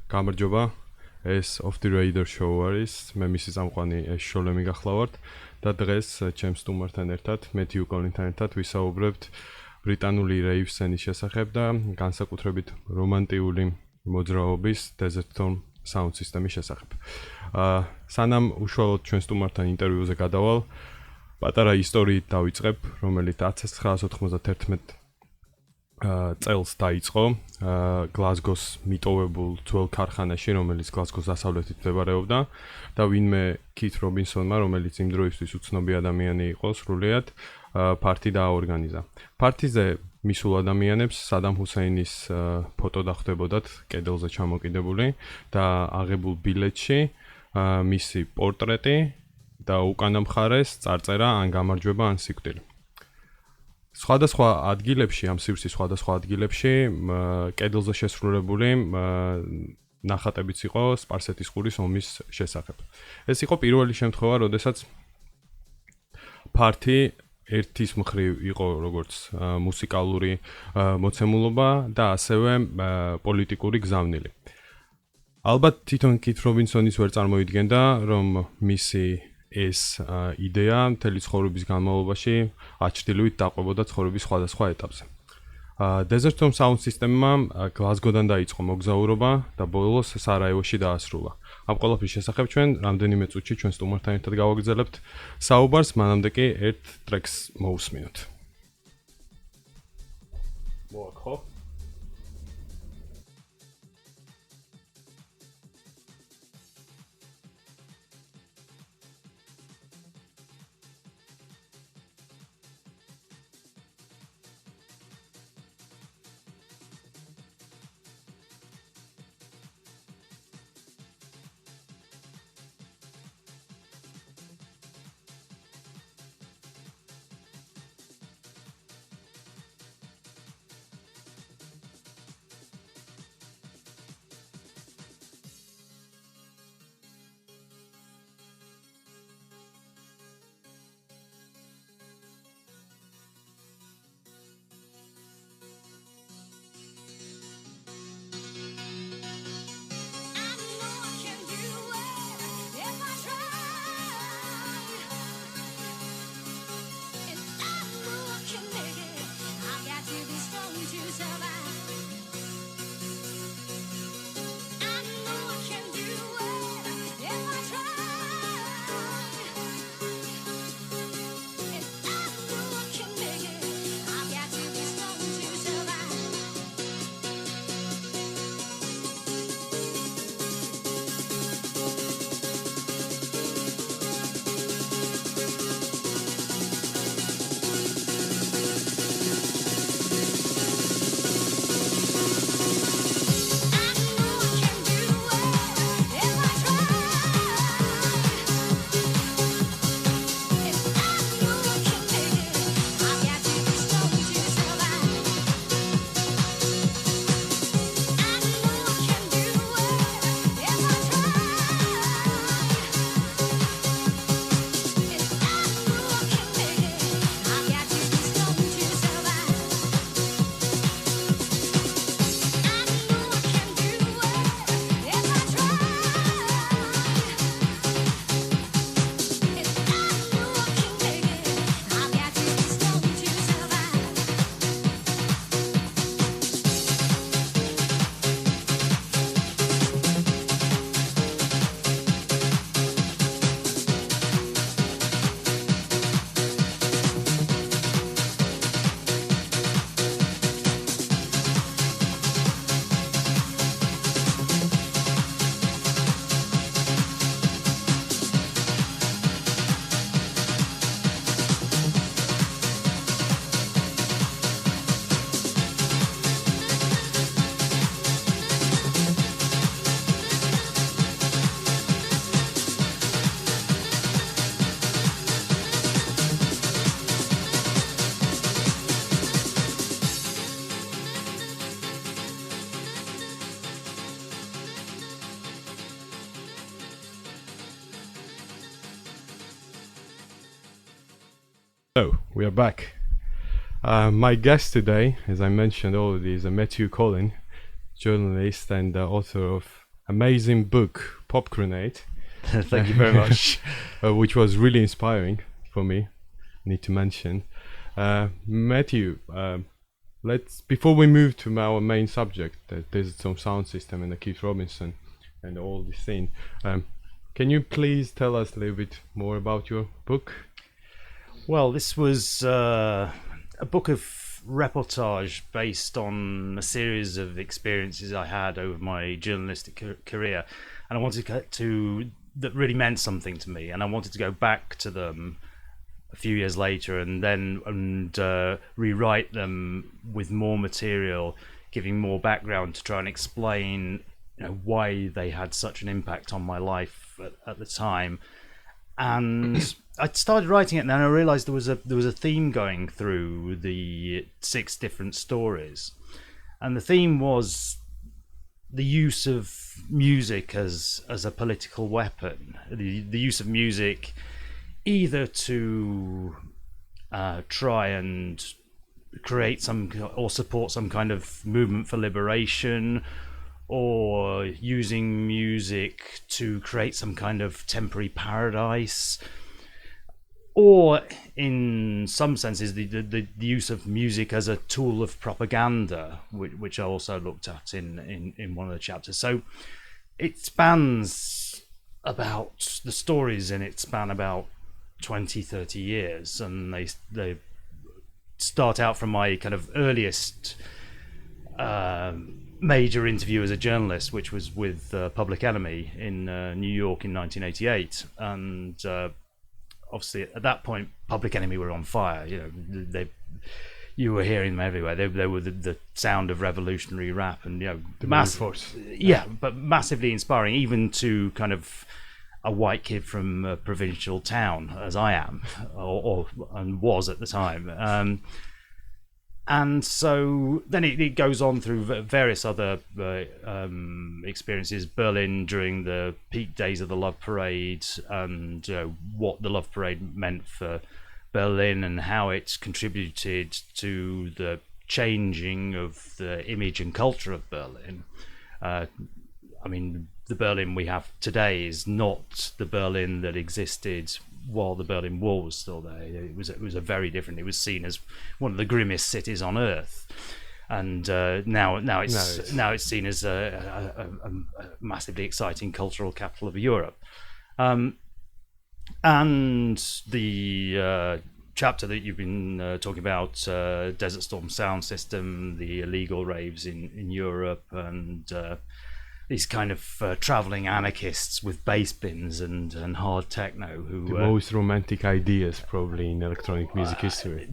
გამარჯობა. ეს Off the Radar show არის. მე მისი წამყვანი Ash Scholem გახლავართ და დღეს ჩემს სტუმართან ერთად, Matthew Collinთან ერთად ვისაუბრებთ ბრიტანული rave სცენის შესახებ და განსაკუთრებით რომანტიული მოძრაობის Desert Storm Soundsystem-ის შესახებ. სანამ უშუალოდ ჩვენ სტუმართან ინტერვიუზე გადავალ, პატარა ისტორიით დავიწყებ, რომელიც 1991 წელს დაიწყო Glasgow-ს მიტოვებულ ძველ ქარხანაში, რომელიც Glasgow-ს დასავლეთით მდებარეობდა და ვინმე Keith Robbinson-მა, რომელიც იმ დროისთვის უცნობი ადამიანი იყო სრულიად, ფარტი დააორგანიზა. ფარტიზე მისულ ადამიანებს სადამ ჰუსეინის ფოტო დახვდებოდათ კედელზე ჩამოკიდებული და აღებულ ბილეთში მისი პორტრეტი და უკანა მხარეს წარწერა ან გამარჯვება ან სიკვდილი. სხვადასხვა ადგილებში, ამ სივრცის სხვადასხვა ადგილებში კედელზე შესრულებული ნახატებიც იყო სპარსეთის ყურის ომის შესახებ. ეს იყო პირველი შემთხვევა, როდესაც ფარტი ერთის მხრივ იყო როგორც მუსიკალური მოცემულობა და ასევე პოლიტიკური გზავნილი. ალბათ თვითონ Keith Robbinson-ის ვერ წარმოიდგენდა, რომ მისი ეს იდეა მთელი ცხოვრების განმავლობაში აჩრდილივით დაყვებოდა ცხოვრების სხვადასხვა ეტაპზე. Desert Storm Soundsystem-მა Glasgow-დან დაიწყო მოგზაურობა და ბოლოს Sarajevo-ში დაასრულა. ამ ყველაფრის შესახებ ჩვენ რამდენიმე წუთში ჩვენ სტუმართან ერთად გავაგრძელებთ საუბარს, მანამდე კი ერთ ტრეკს მოვუსმინოთ. მოახო So, we are back. My guest today, as I mentioned already, is Matthew Collin, journalist and author of amazing book Pop Grenade. Thank you very much. Which was really inspiring for me. Need to mention, Matthew. Let's before we move to our main subject, the Desert Storm Soundsystem and the Keith Robbinson and all this thing. Can you please tell us a little bit more about your book? Well, this was a book of reportage based on a series of experiences I had over my journalistic career, and I wanted to that really meant something to me, and I wanted to go back to them a few years later and rewrite them with more material, giving more background to try and explain, why they had such an impact on my life at the time. And I started writing it, and then I realized there was a theme going through the 6 different stories, and the theme was the use of music as a political weapon, the use of music either to try and create some or support some kind of movement for liberation, or using music to create some kind of temporary paradise, or in some senses the use of music as a tool of propaganda, which I also looked at in one of the chapters. So it spans about, the stories in it span about 20-30 years, and they start out from my kind of earliest major interview as a journalist, which was with Public Enemy in New York in 1988, and obviously at that point Public Enemy were on fire. You were hearing them everywhere. They were the sound of revolutionary rap, and but massively inspiring, even to kind of a white kid from a provincial town, as I am, and was at the time. And so then it goes on through various other experiences. Berlin during the peak days of the Love Parade, and what the Love Parade meant for Berlin and how it contributed to the changing of the image and culture of Berlin. The Berlin we have today is not the Berlin that existed while the Berlin Wall was still there. It was a very different. It was seen as one of the grimmest cities on earth, and now it's seen as a massively exciting cultural capital of Europe. And the chapter that you've been talking about, Desert Storm Soundsystem, the illegal raves in Europe, and these kind of traveling anarchists with bass bins and hard techno, who the most romantic ideas probably in electronic music history.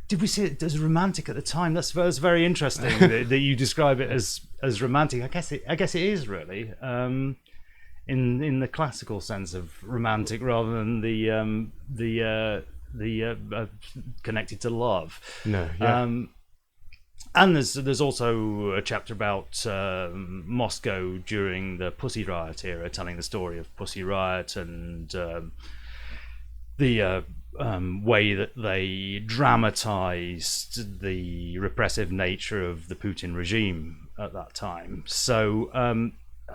Did we see it as romantic at the time? That's very interesting that you describe it as romantic. I guess it is really, in the classical sense of romantic, rather than the connected to love. No, yeah. And there's also a chapter about Moscow during the Pussy Riot era, telling the story of Pussy Riot and the way that they dramatized the repressive nature of the Putin regime at that time. So and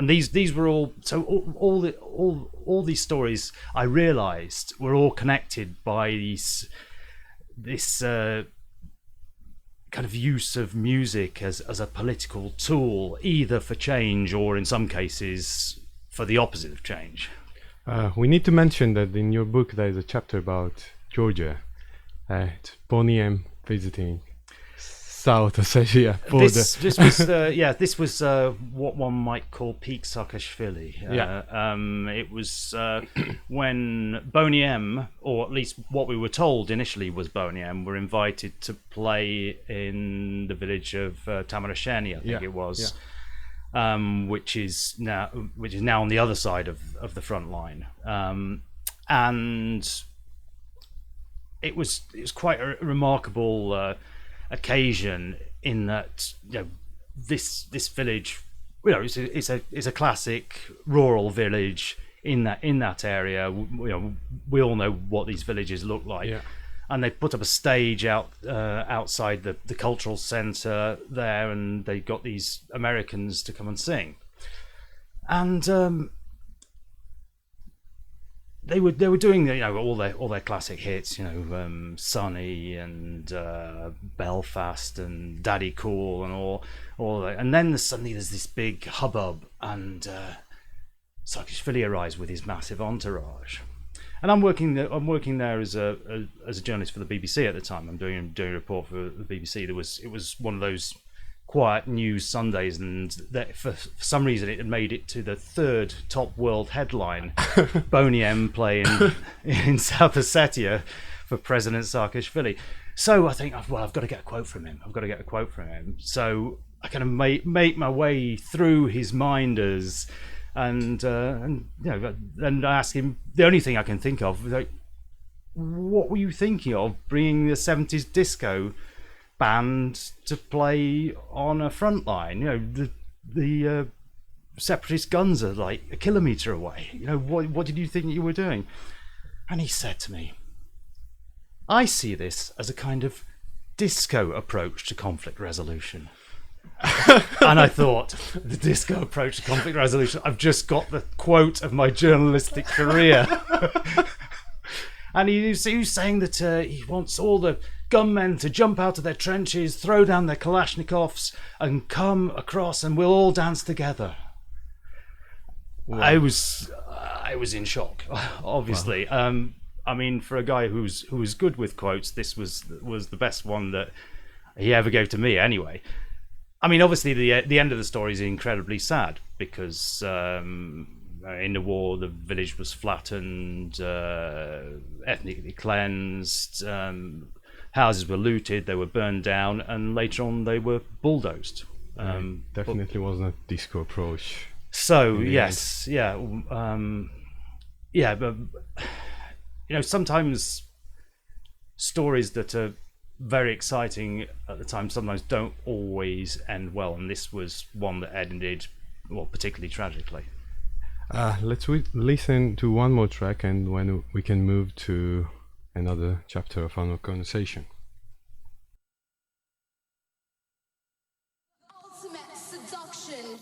these were all these stories, I realized, were all connected by this kind of use of music as a political tool, either for change or in some cases for the opposite of change. We need to mention that in your book there is a chapter about Georgia, Boney M visiting South Ossetia. This was what one might call peak Saakashvili. It was when Boney M, or at least what we were told initially was Boney M, were invited to play in the village of Tamarasheni, I think it was, which is now on the other side of the front line, and it was quite a remarkable occasion in that this village, it's a classic rural village in that area. We all know what these villages look like. and they put up a stage outside the cultural centre there, and they got these Americans to come and sing, and they were doing all their classic hits, Sunny and Belfast and Daddy Cool and all that. And then suddenly there's this big hubbub, and Saakashvili arrives with his massive entourage. And I'm working there as a journalist for the BBC at the time. I'm doing a report for the BBC. It was one of those quiet news Sundays, and that for some reason it had made it to the 3rd top world headline. Boney M playing in South Ossetia for President Saakashvili. So I think, well, I've got to get a quote from him. So I kind of make my way through his minders, and I ask him. The only thing I can think of, like, what were you thinking of bringing the 70s disco band to play on a front line? The separatist guns are like a kilometre away. What did you think you were doing? And he said to me, I see this as a kind of disco approach to conflict resolution. And I thought, the disco approach to conflict resolution, I've just got the quote of my journalistic career. And he was saying that he wants all the gunmen to jump out of their trenches, throw down their Kalashnikovs, and come across, and we'll all dance together. Wow. I was in shock, obviously. Wow. I mean, for a guy who was good with quotes, this was the best one that he ever gave to me, anyway. I mean, obviously, the end of the story is incredibly sad, because in the war, the village was flattened, ethnically cleansed, houses were looted, they were burned down, and later on they were bulldozed. Definitely wasn't a disco approach. So yes, but sometimes stories that are very exciting at the time sometimes don't always end well, and this was one that ended, well, particularly tragically. Let's listen to one more track, and when we can move to another chapter of our conversation. Ultimate seduction.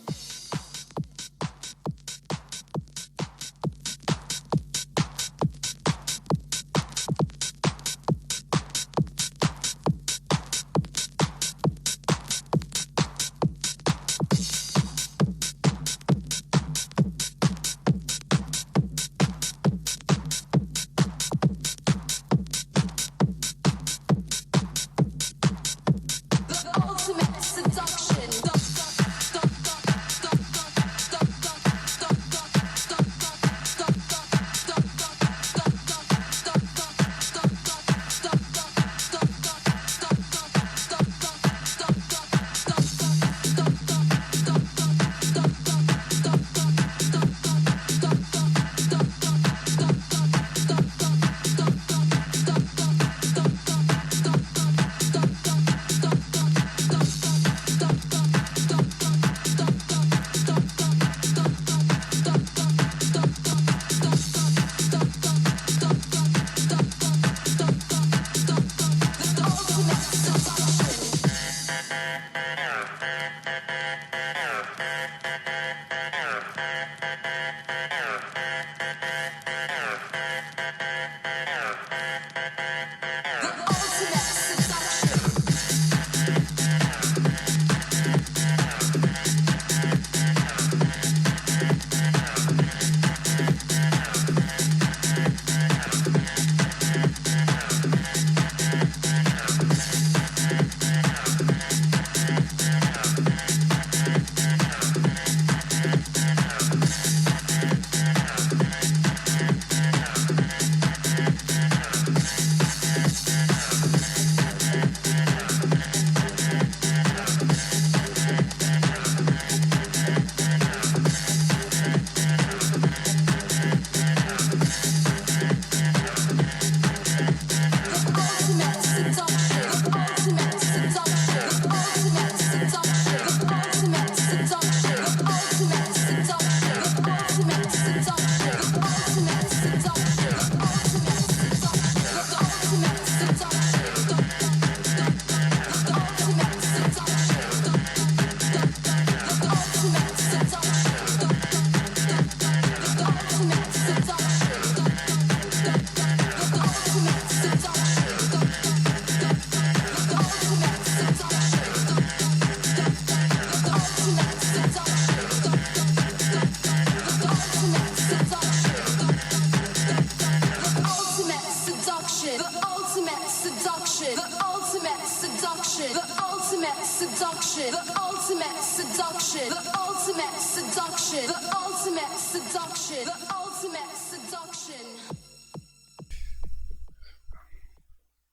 seduction, the ultimate seduction, the ultimate seduction, the ultimate seduction, the ultimate seduction.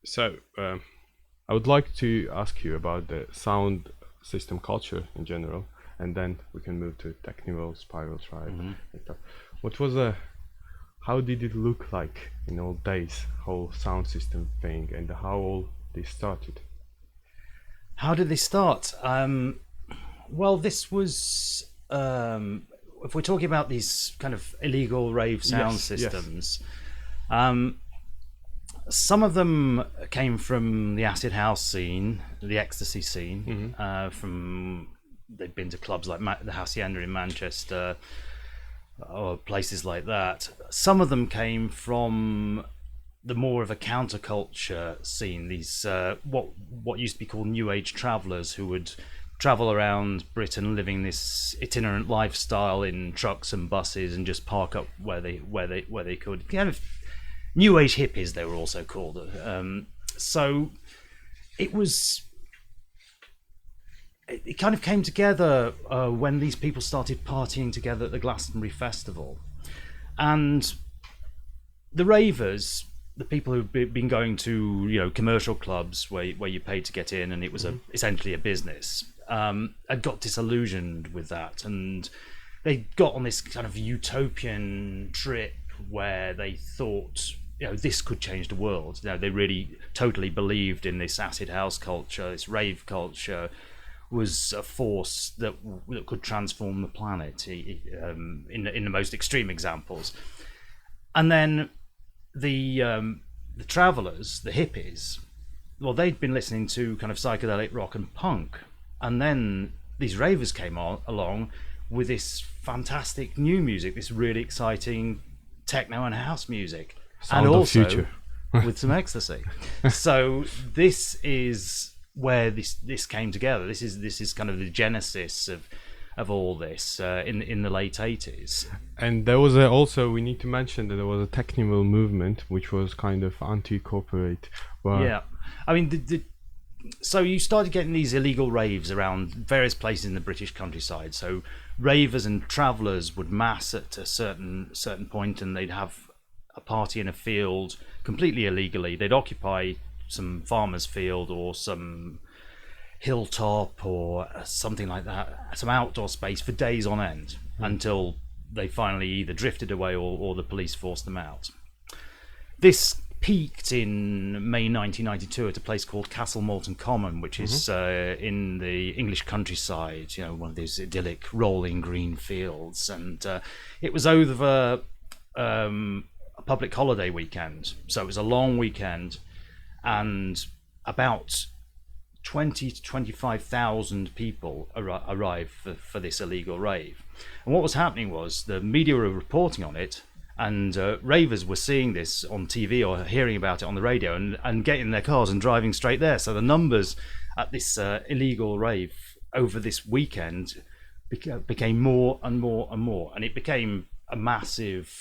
So, I would like to ask you about the sound system culture in general, and then we can move to technical spiral tribe. And stuff. What was how did it look like in old days, whole sound system thing, and how all this started? How did they start? Well, this was, if we're talking about these kind of illegal rave sound Yes, yes. systems, some of them came from the acid house scene, the ecstasy scene. They'd been to clubs like the Hacienda in Manchester, or places like that. Some of them came from the more of a counterculture scene. These what used to be called New Age travelers, who would travel around Britain, living this itinerant lifestyle in trucks and buses, and just park up where they could. Kind of New Age hippies, they were also called. So it was. It kind of came together when these people started partying together at the Glastonbury Festival, and the ravers, the people who've been going to commercial clubs where you paid to get in, and it was essentially a business, had got disillusioned with that, and they got on this kind of utopian trip where they thought this could change the world. They really totally believed in this acid house culture, this rave culture was a force that could transform the planet in the most extreme examples. And then the travelers, the hippies, well, they'd been listening to kind of psychedelic rock and punk, and then these ravers came along with this fantastic new music, this really exciting techno and house music, Sound and of also future. with some ecstasy. So this is where this came together. This is kind of the genesis of all this in the late 80s. And there was also, we need to mention that there was a technical movement which was kind of anti-corporate. Yeah, I mean, so you started getting these illegal raves around various places in the British countryside. So ravers and travellers would mass at a certain point, and they'd have a party in a field completely illegally. They'd occupy some farmer's field or some hilltop or something like that, some outdoor space for days on end, until they finally either drifted away or the police forced them out. This peaked in May 1992 at a place called Castle Morton Common, which is in the English countryside, one of those idyllic rolling green fields, and it was over a public holiday weekend, so it was a long weekend, and about 20 to 25,000 people arrived for this illegal rave. And what was happening was the media were reporting on it, and ravers were seeing this on TV or hearing about it on the radio, and getting in their cars and driving straight there. So the numbers at this illegal rave over this weekend became more and more and more, and it became a massive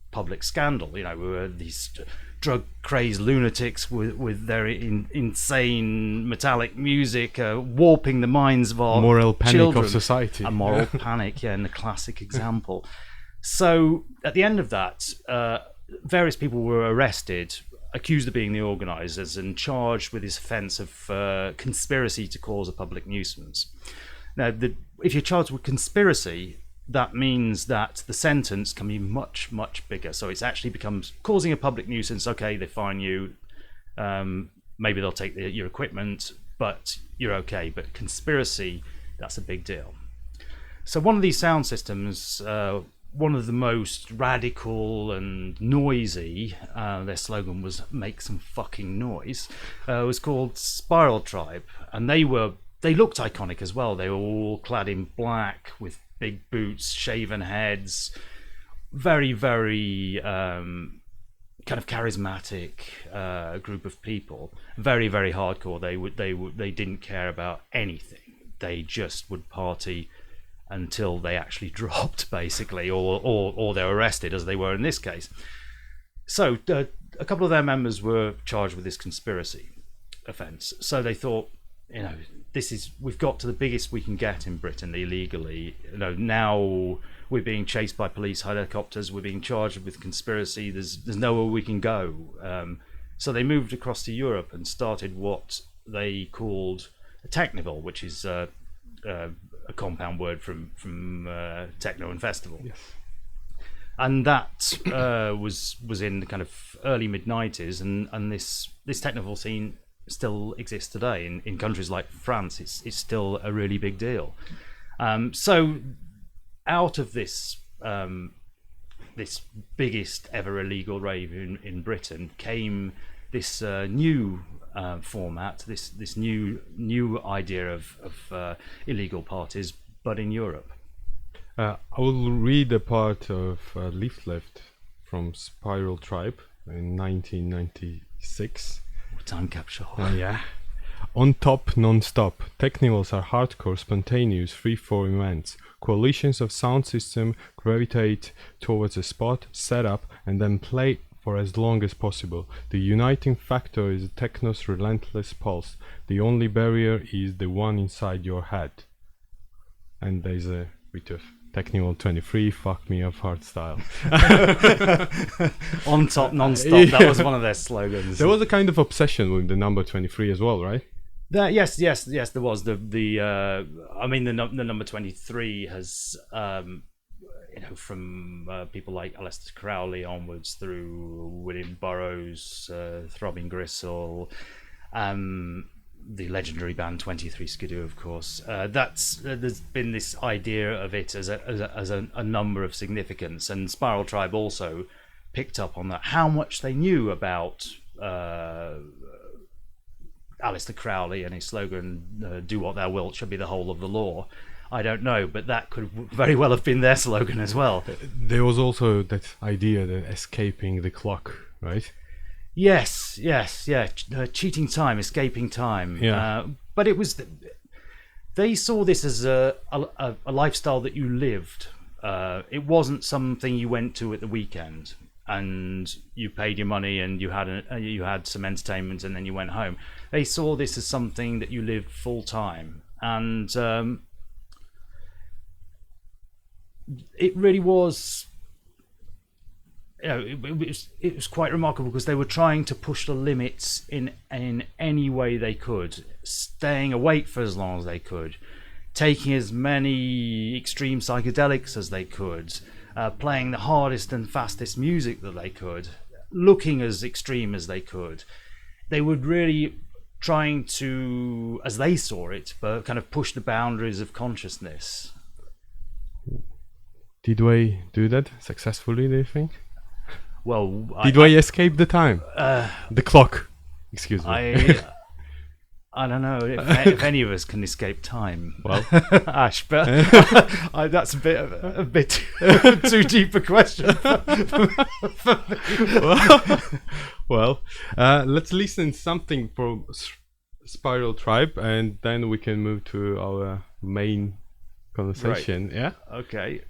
public scandal. We were these drug-crazed lunatics with their insane metallic music warping the minds of our moral panic children. of society. A moral panic, in the classic example. So at the end of that, various people were arrested, accused of being the organisers, and charged with this offence of conspiracy to cause a public nuisance. Now, if you're charged with conspiracy, that means that the sentence can be much, much bigger. So it actually becomes causing a public nuisance. Okay, they fine you. Maybe they'll take your equipment, but you're okay. But conspiracy, that's a big deal. So one of these sound systems, one of the most radical and noisy, their slogan was "Make some fucking noise," was called Spiral Tribe, and they looked iconic as well. They were all clad in black with big boots, shaven heads, very, very kind of charismatic group of people. Very, very hardcore. They didn't care about anything. They just would party until they actually dropped, basically, or they were arrested, as they were in this case. So a couple of their members were charged with this conspiracy offence. So they thought, we've got to the biggest we can get in Britain illegally. Now we're being chased by police helicopters. We're being charged with conspiracy. There's nowhere we can go. So they moved across to Europe and started what they called a technival, which is a compound word from techno and festival. Yes. And that was in the kind of early mid-90s, and this technical scene still exists today in countries like France. It's still a really big deal. So out of this this biggest ever illegal rave in Britain came this new format, this new idea of illegal parties, but in Europe. I will read a part of Leaflet from Spiral Tribe in 1996. Time capsule. Yeah. On top, non-stop. Technivals are hardcore, spontaneous, free-form events. Coalitions of sound system gravitate towards a spot, set up, and then play for as long as possible. The uniting factor is techno's relentless pulse. The only barrier is the one inside your head. And there's a bit of Technival 23, fuck me up hard style. On top, non-stop. That was one of their slogans. There was a kind of obsession with the number 23 as well, right? Yes, there was the number 23 has from people like Aleister Crowley onwards through William Burroughs, Throbbing Gristle, the legendary band 23 Skidoo, of course. There's been this idea of it as a number of significance, and Spiral Tribe also picked up on that. How much they knew about Aleister Crowley and his slogan, "Do what thou wilt shall be the whole of the law," I don't know, but that could very well have been their slogan as well. There was also that idea that escaping the clock, right? Yes, cheating time, escaping time. Yeah. But it was, they saw this as a lifestyle that you lived. It wasn't something you went to at the weekend and you paid your money and you had some entertainment and then you went home. They saw this as something that you lived full time, and it really was. It was quite remarkable because they were trying to push the limits in any way they could, staying awake for as long as they could, taking as many extreme psychedelics as they could, playing the hardest and fastest music that they could, looking as extreme as they could. They were really trying to, as they saw it, but kind of push the boundaries of consciousness. Did we do that successfully, do you think? Well, did we escape the time? The clock. Excuse me. I don't know if any of us can escape time. Well, Ash, but that's a bit too deep a question. Well, let's listen something from Spiral Tribe, and then we can move to our main conversation. Right. Yeah. Okay.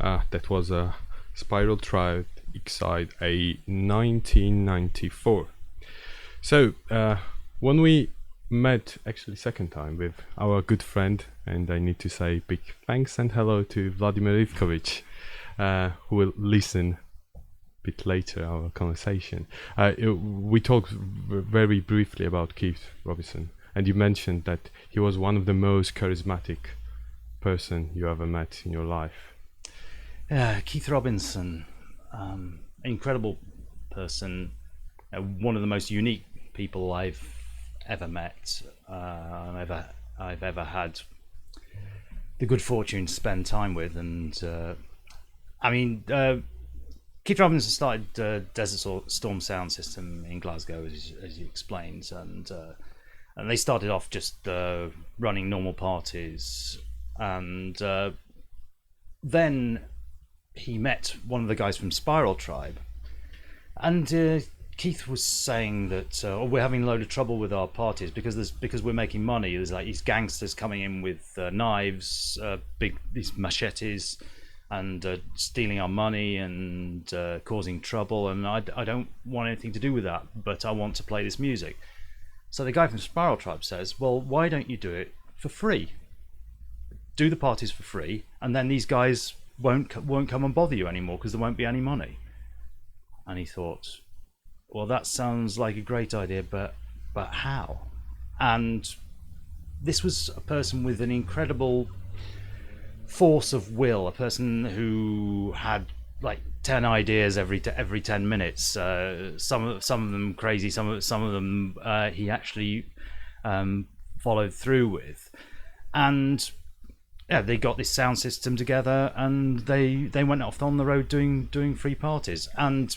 That was a Spiral Tribe Excite A 1994. So when we met actually second time with our good friend, and I need to say big thanks and hello to Vladimir Ivkovic, who will listen a bit later our conversation. We talked very briefly about Keith Robbinson, and you mentioned that he was one of the most charismatic person you ever met in your life. Yeah, Keith Robbinson, incredible person, one of the most unique people I've ever met, I've ever had the good fortune to spend time with. And Keith Robinson started Desert Storm Soundsystem in Glasgow, as you explained, and they started off just running normal parties, and then he met one of the guys from Spiral Tribe, and Keith was saying that we're having a load of trouble with our parties because we're making money. There's like these gangsters coming in with knives, these machetes, and stealing our money and causing trouble. And I don't want anything to do with that, but I want to play this music. So the guy from Spiral Tribe says, "Well, why don't you do it for free? Do the parties for free, and then these guys won't come and bother you anymore because there won't be any money." And he thought, well, that sounds like a great idea, but how? And this was a person with an incredible force of will, a person who had like 10 ideas every 10 minutes. Some of them crazy, some of them he actually followed through with. And yeah, they got this sound system together, and they went off on the road doing free parties. And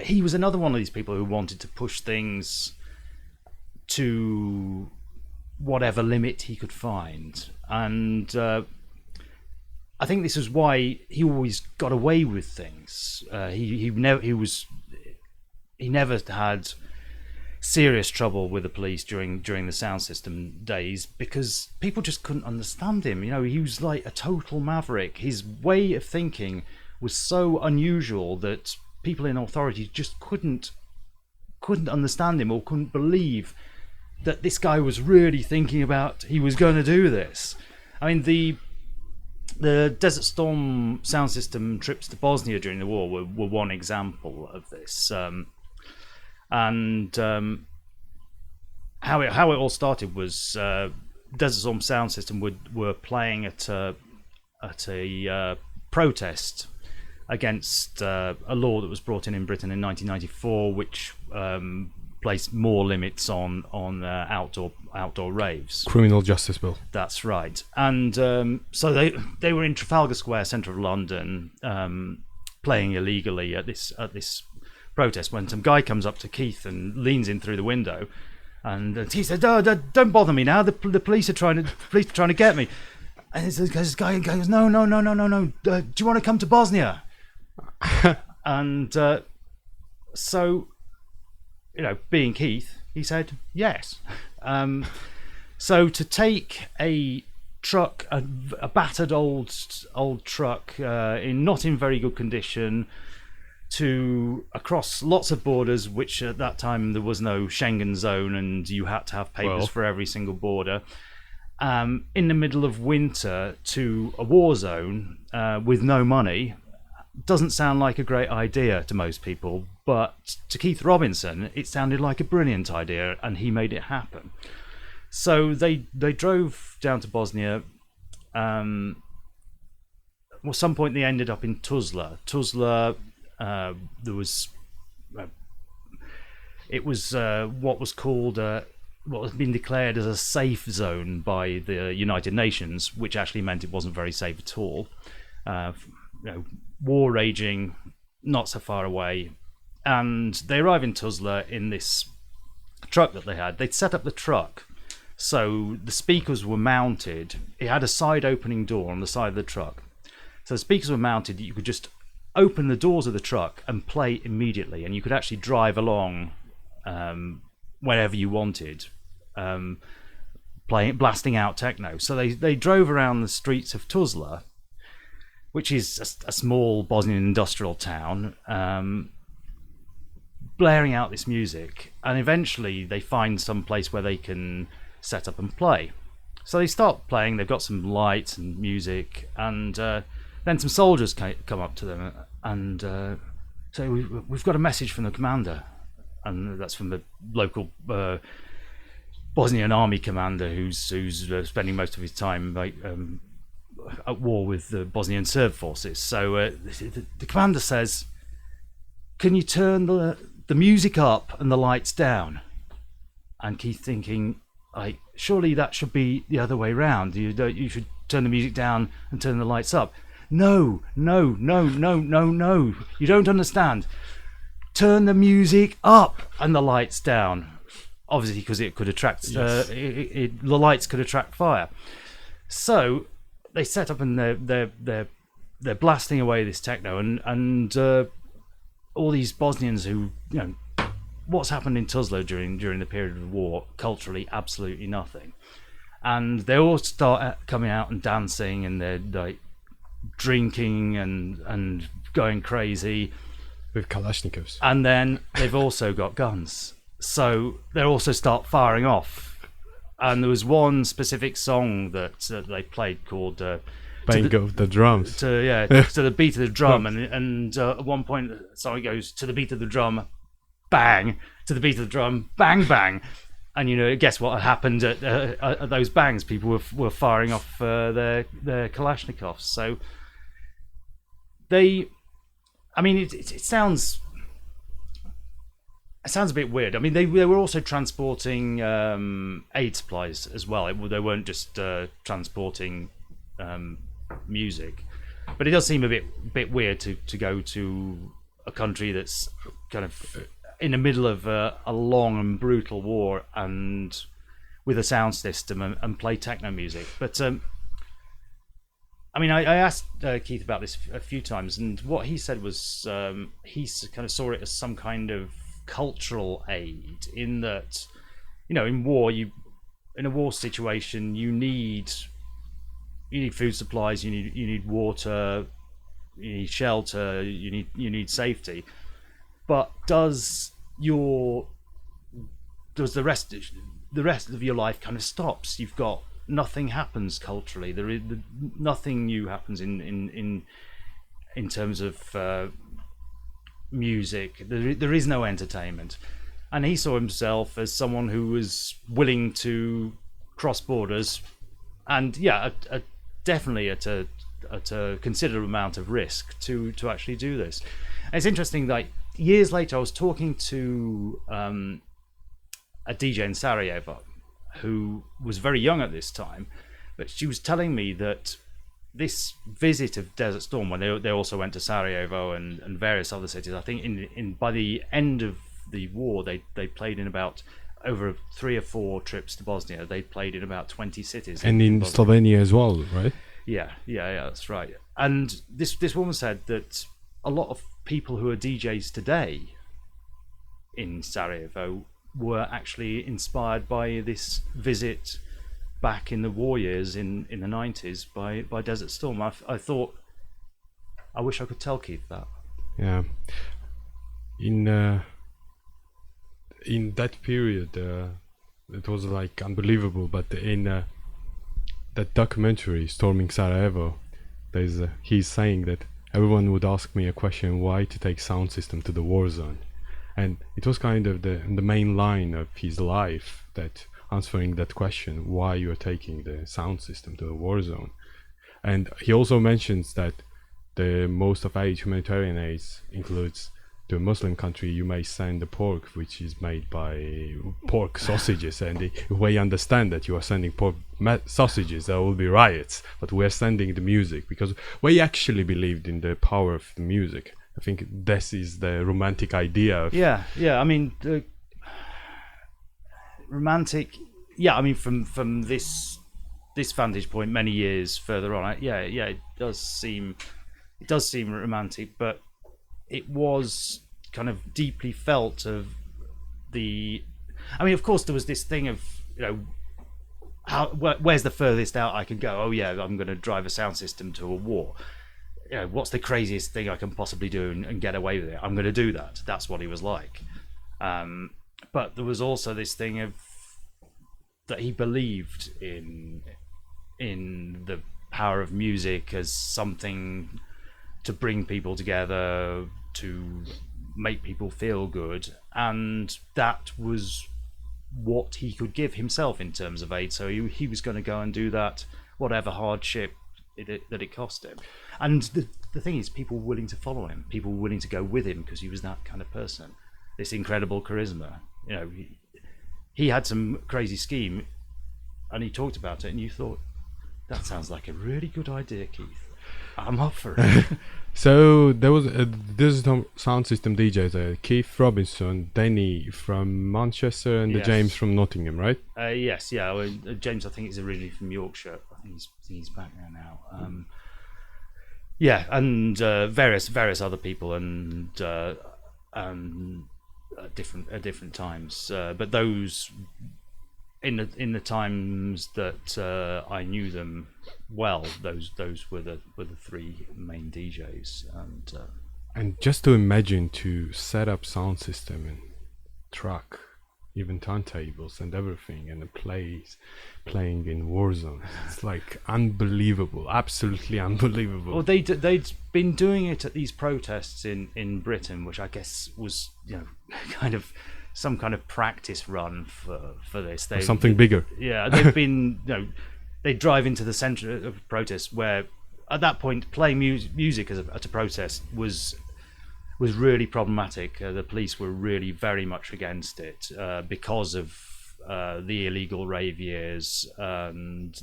he was another one of these people who wanted to push things to whatever limit he could find. And I think this is why he always got away with things. He never had serious trouble with the police during the sound system days, because people just couldn't understand him. You know, he was like a total maverick. His way of thinking was so unusual that people in authority just couldn't understand him, or couldn't believe that this guy was really thinking about he was going to do this. I mean, the Desert Storm sound system trips to Bosnia during the war were one example of this. How it all started was Desert Storm Sound System were playing at a protest against a law that was brought in Britain in 1994, which placed more limits on outdoor raves. Criminal Justice Bill. That's right. And so they were in Trafalgar Square, centre of London, playing illegally at this protest, when some guy comes up to Keith and leans in through the window, and he said, "Oh, don't bother me now. The police are trying to get me." And this guy goes, "No. Do you want to come to Bosnia?" And so, you know, being Keith, he said yes. So to take a truck, a battered old truck, not in very good condition, to across lots of borders, which at that time there was no Schengen zone, and you had to have papers for every single border, in the middle of winter to a war zone with no money, doesn't sound like a great idea to most people, but to Keith Robinson it sounded like a brilliant idea, and he made it happen. So they drove down to Bosnia. At some point they ended up in Tuzla. There was it was what was called what has been declared as a safe zone by the United Nations, which actually meant it wasn't very safe at all. War raging not so far away, and they arrive in Tuzla in this truck that they had. They'd set up the truck so the speakers were mounted. It had a side opening door on the side of the truck, so the speakers were mounted. You could just open the doors of the truck and play immediately, and you could actually drive along wherever you wanted, blasting out techno. So they drove around the streets of Tuzla, which is a small Bosnian industrial town, blaring out this music, and eventually they find some place where they can set up and play. So they start playing. They've got some lights and music, and then some soldiers come up to them and say, "We've got a message from the commander," and that's from the local Bosnian army commander who's spending most of his time at war with the Bosnian Serb forces. So the commander says, "Can you turn the music up and the lights down?" And Keith thinking, like, surely that should be the other way round. You should turn the music down and turn the lights up. No. You don't understand. Turn the music up and the lights down. Obviously, because it could attract the lights could attract fire. So they set up and they're blasting away this techno, and all these Bosnians who, you know, what's happened in Tuzla during the period of the war, culturally absolutely nothing, and they all start coming out and dancing, and they're like drinking and going crazy with Kalashnikovs, and then they've also got guns, so they also start firing off. And there was one specific song that they played called bang of the drums. To the beat of the drum, and at one point the song goes, to the beat of the drum, bang, to the beat of the drum, bang bang, and you know, guess what happened at those bangs? People were firing off their Kalashnikovs. So it sounds a bit weird. I mean, they were also transporting aid supplies as well. They weren't just transporting music, but it does seem a bit weird to go to a country that's kind of in the middle of a long and brutal war and with a sound system and play techno music. But I mean, I asked Keith about this a few times, and what he said was he kind of saw it as some kind of cultural aid, in that, you know, in a war situation, you need food supplies, you need water, you need shelter, you need safety. But does the rest of your life kind of stops? You've got nothing happens culturally. Nothing new happens in terms of music. There is no entertainment. And he saw himself as someone who was willing to cross borders, and definitely at a considerable amount of risk to actually do this. And it's interesting that years later I was talking to a DJ in Sarajevo who was very young at this time, but she was telling me that this visit of Desert Storm, when they also went to Sarajevo and various other cities, I think by the end of the war they played in about, over 3 or 4 trips to Bosnia, they played in about 20 cities. And in Slovenia as well, right? Yeah, that's right. And this woman said that a lot of people who are DJs today in Sarajevo were actually inspired by this visit back in the war years in the 90s by Desert Storm. I thought, I wish I could tell Keith that. Yeah. In that period, it was like unbelievable. But in that documentary, Storming Sarajevo, he's saying that everyone would ask me a question: why to take sound system to the war zone? And it was kind of the main line of his life, that answering that question, why you are taking the sound system to the war zone. And he also mentions that the most of aid, humanitarian aid, includes, to a Muslim country you may send the pork, which is made by pork sausages, and if we understand that you are sending pork sausages, there will be riots, but we are sending the music because we actually believed in the power of the music. I think this is the romantic idea of I mean, romantic, I mean, from this vantage point many years further on, it does seem romantic, but it was kind of deeply felt of the, I mean, of course there was this thing of, you know, where's the furthest out I can go? Oh yeah, I'm going to drive a sound system to a war. what's the craziest thing I can possibly do and get away with it? I'm going to do that. That's what he was like. But there was also this thing of that he believed in the power of music as something to bring people together, to make people feel good, and that was what he could give himself in terms of aid. So he was going to go and do that, whatever hardship that it cost him. And the thing is, people were willing to follow him, people were willing to go with him because he was that kind of person. This incredible charisma. He had some crazy scheme, and he talked about it, and you thought, that sounds like a really good idea, Keith. I'm up for it. So there was a Desert Storm Soundsystem DJs there, Keith Robbinson, Danny from Manchester, and Yes. James from Nottingham, right? Yes, yeah. Well, James, I think, is originally from Yorkshire. I think he's back there now. Yeah, and various other people, and at different times. But those in the times that I knew them well, those were the three main DJs. And just to imagine to set up sound system and track, even turntables and everything, and playing in war zones, it's like unbelievable, absolutely unbelievable. Well, they'd been doing it at these protests in Britain, which I guess was kind of some kind of practice run for this. Something bigger. Yeah, they've been they drive into the centre of protests, where at that point playing music at a protest was really problematic. The police were really very much against it because of the illegal rave years and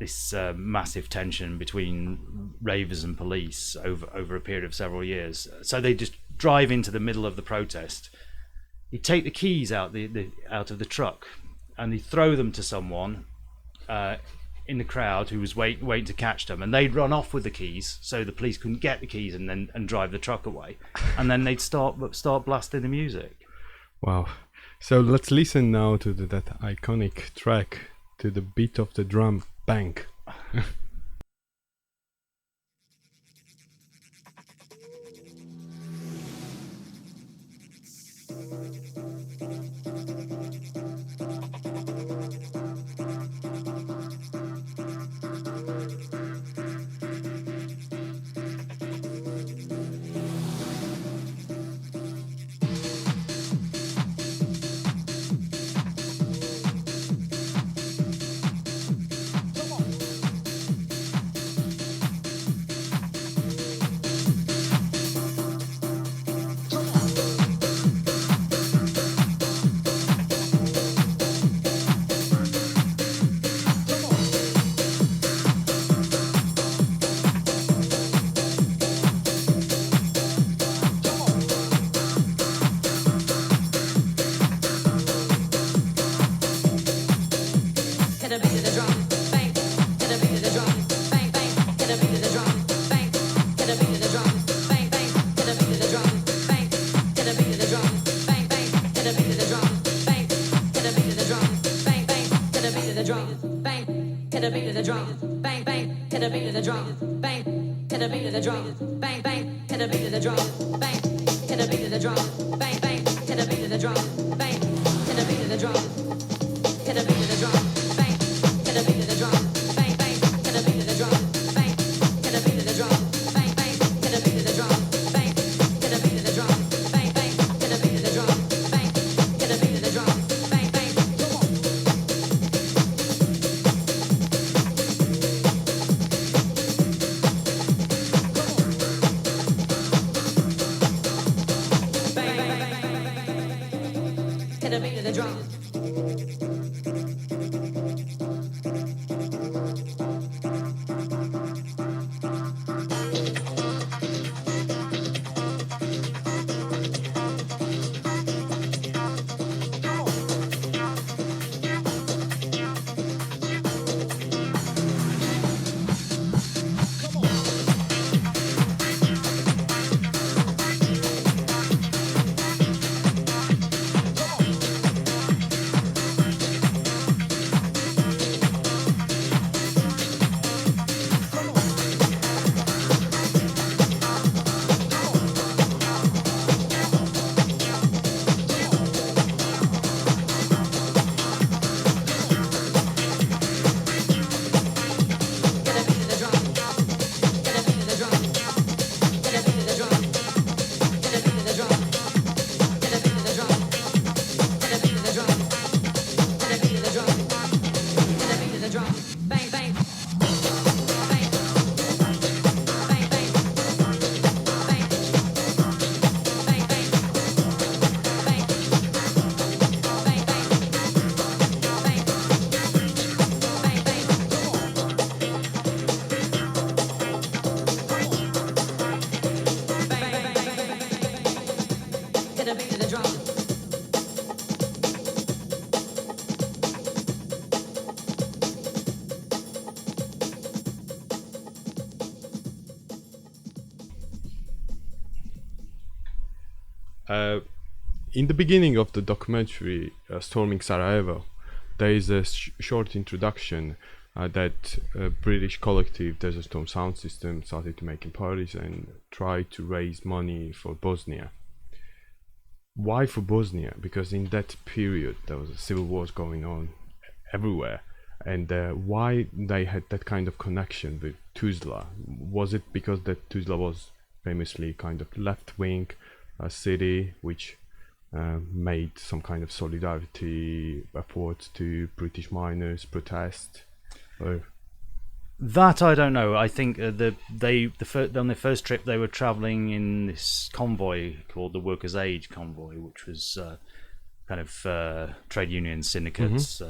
this massive tension between ravers and police over a period of several years. So they just drive into the middle of the protest. You take the keys out of the truck, and they throw them to someone in the crowd who was waiting to catch them, and they'd run off with the keys, so the police couldn't get the keys and drive the truck away, and then they'd start blasting the music. Wow. So let's listen now to that iconic track, to the beat of the drum, bang. To the beat of the drum. In the beginning of the documentary, Storming Sarajevo, there is a short introduction that British collective Desert Storm Soundsystem started to make in Paris and try to raise money for Bosnia. Why for Bosnia? Because in that period there was a civil wars going on everywhere, and why they had that kind of connection with Tuzla? Was it because that Tuzla was famously kind of left-wing city which made some kind of solidarity effort to British miners protest? Or That I don't know. I think on their first trip they were travelling in this convoy called the Workers' Aid Convoy, which was kind of trade union syndicates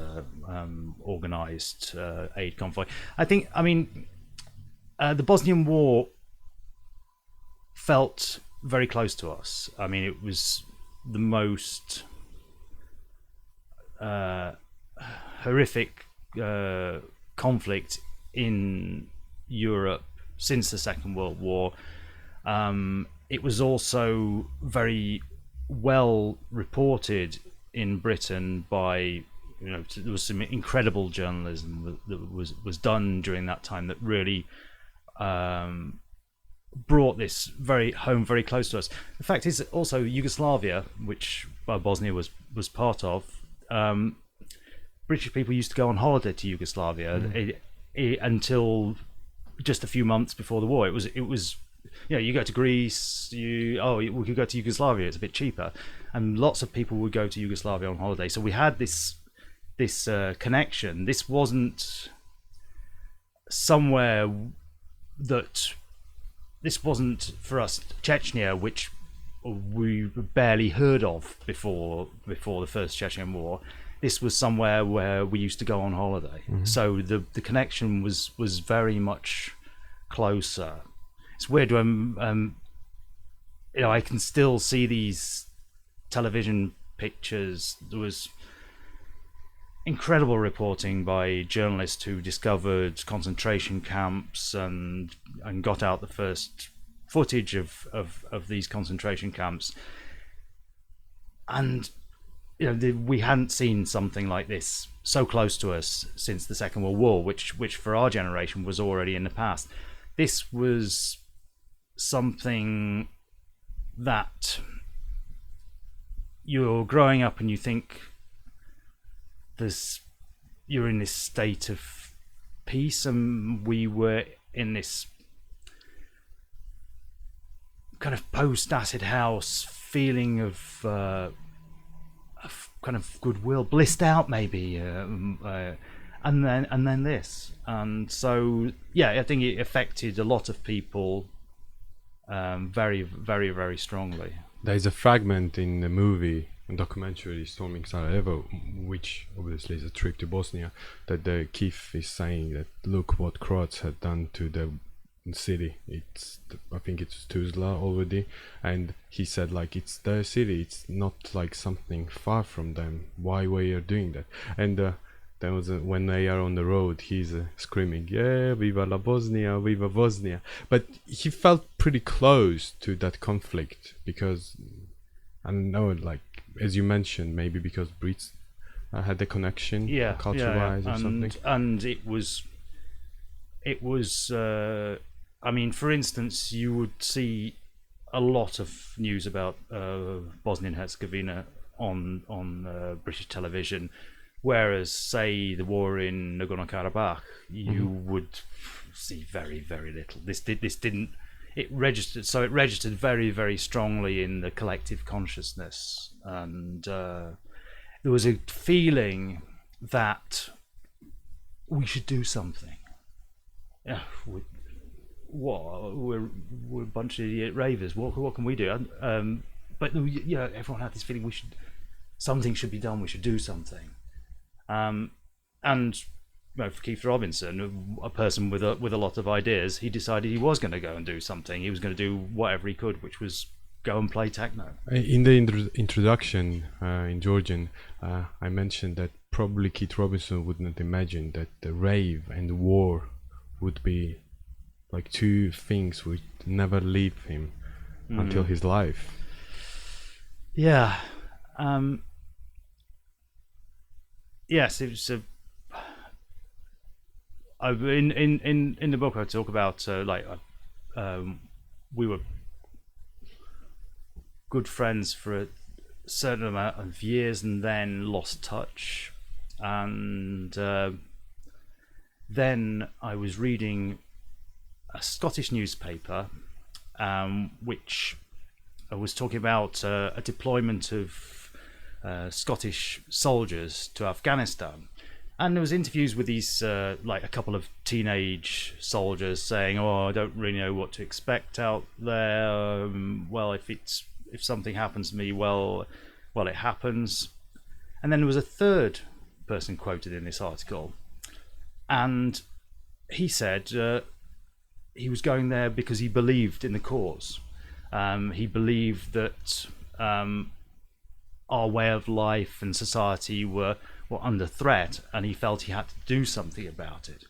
organised aid convoy. I mean, the Bosnian War felt very close to us. I mean, it was the most horrific conflict in Europe since the Second World War. It was also very well reported in Britain by, there was some incredible journalism that was done during that time that really brought this very close to us. The fact is also Yugoslavia, which Bosnia was part of, British people used to go on holiday to Yugoslavia until just a few months before the war. It was you go to Greece, we could go to Yugoslavia, it's a bit cheaper, and lots of people would go to Yugoslavia on holiday. So we had this connection. This wasn't somewhere this wasn't for us Chechnya, which we barely heard of before the first Chechen War. This was somewhere where we used to go on holiday. So the connection was very much closer. It's weird when I can still see these television pictures. There was incredible reporting by journalists who discovered concentration camps and got out the first footage of these concentration camps. And we hadn't seen something like this so close to us since the Second World War, which for our generation was already in the past. This was something that you're growing up and you think you're in this state of peace, and we were in this kind of post-acid house feeling of kind of goodwill, blissed out maybe, and then this, and so I think it affected a lot of people very, very, very strongly. There's a fragment in the movie and documentary Storming Sarajevo, which obviously is a trip to Bosnia, that the Keith is saying that look what Croats had done to the city. I think it's Tuzla already, and he said like it's their city, it's not like something far from them. Why were you doing that? And there was when they are on the road, he's screaming, "Yeah, viva la Bosnia, viva Bosnia!" But he felt pretty close to that conflict because I don't know, like as you mentioned, maybe because Brits had the connection, culture-wise or something. And it was. I mean, for instance, you would see a lot of news about Bosnia and Herzegovina on British television, whereas, say, the war in Nagorno-Karabakh, you would see very, very little. This didn't. It registered very, very strongly in the collective consciousness, and there was a feeling that we should do something. Yeah, we're a bunch of idiot ravers. What can we do? But everyone had this feeling something should be done. We should do something. And for Keith Robbinson, a person with a lot of ideas, he decided he was going to go and do something. He was going to do whatever he could, which was go and play techno. In the introduction in Georgian, I mentioned that probably Keith Robinson would not imagine that the rave and the war would be like two things would never leave him until his life. Yeah. Yes, it was. In the book, I talk about we were good friends for a certain amount of years, and then lost touch, and then I was reading a Scottish newspaper, which was talking about a deployment of Scottish soldiers to Afghanistan. And there was interviews with these, like a couple of teenage soldiers saying, "Oh, I don't really know what to expect out there. Well, if something happens to me, well, it happens." And then there was a third person quoted in this article, and he said he was going there because he believed in the cause. He believed that our way of life and society were under threat, and he felt he had to do something about it.